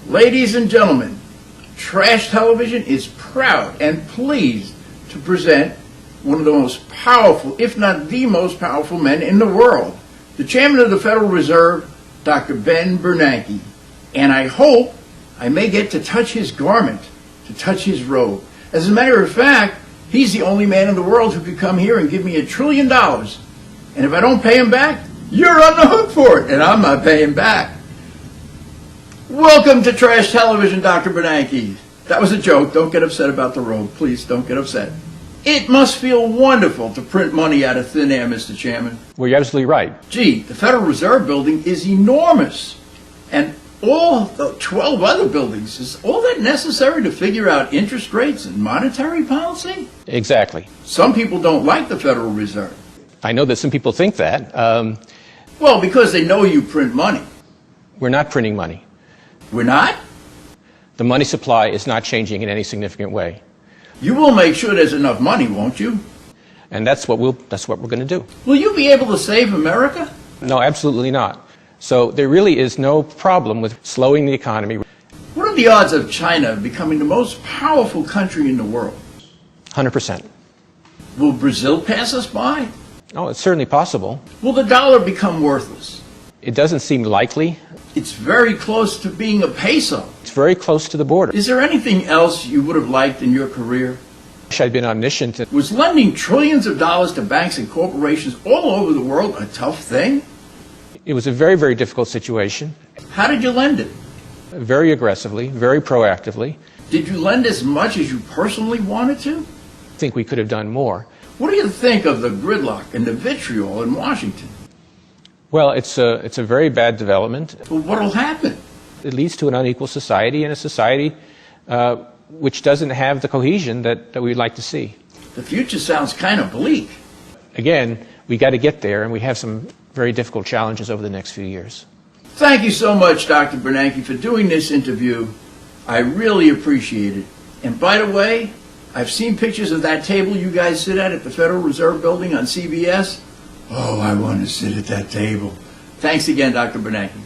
Ladies and gentlemen, Trash Television is proud and pleased to present one of the most powerful, if not the most powerful men in the world, the Chairman of the Federal Reserve, Dr. Ben Bernanke. And I hope I may get to touch his garment, to touch his robe. As a matter of fact, he's the only man in the world who could come here and give me $1 trillion. And if I don't pay him back, you're on the hook for it, and I'm not paying back. Welcome to Trash Television, Dr. Bernanke. That was a joke. Don't get upset about the robe. Please don't get upset. It must feel wonderful to print money out of thin air, Mr. Chairman. Well, you're absolutely right. Gee, the Federal Reserve Building is enormous. And all the 12 other buildings, is all that necessary to figure out interest rates and monetary policy? Exactly. Some people don't like the Federal Reserve. I know that some people think that. Well, because they know you print money. We're not printing money. We're not? The money supply is not changing in any significant way. You will make sure there's enough money, won't you? And that's what we're going to do. Will you be able to save America? No, absolutely not. So there really is no problem with slowing the economy. What are the odds of China becoming the most powerful country in the world? 100%. Will Brazil pass us by? Oh, it's certainly possible. Will the dollar become worthless? It doesn't seem likely. It's very close to being a peso. It's very close to the border. Is there anything else you would have liked in your career? I wish I'd been omniscient. Was lending trillions of dollars to banks and corporations all over the world a tough thing? It was a very, very difficult situation. How did you lend it? Very aggressively, very proactively. Did you lend as much as you personally wanted to? I think we could have done more. What do you think of the gridlock and the vitriol in Washington? Well, it's a very bad development. Well, what will happen? It leads to an unequal society and a society which doesn't have the cohesion that we'd like to see. The future sounds kind of bleak. Again, we got to get there, and we have some very difficult challenges over the next few years. Thank you so much, Dr. Bernanke, for doing this interview. I really appreciate it. And by the way, I've seen pictures of that table you guys sit at the Federal Reserve Building on CBS. Oh, I want to sit at that table. Thanks again, Dr. Bernanke.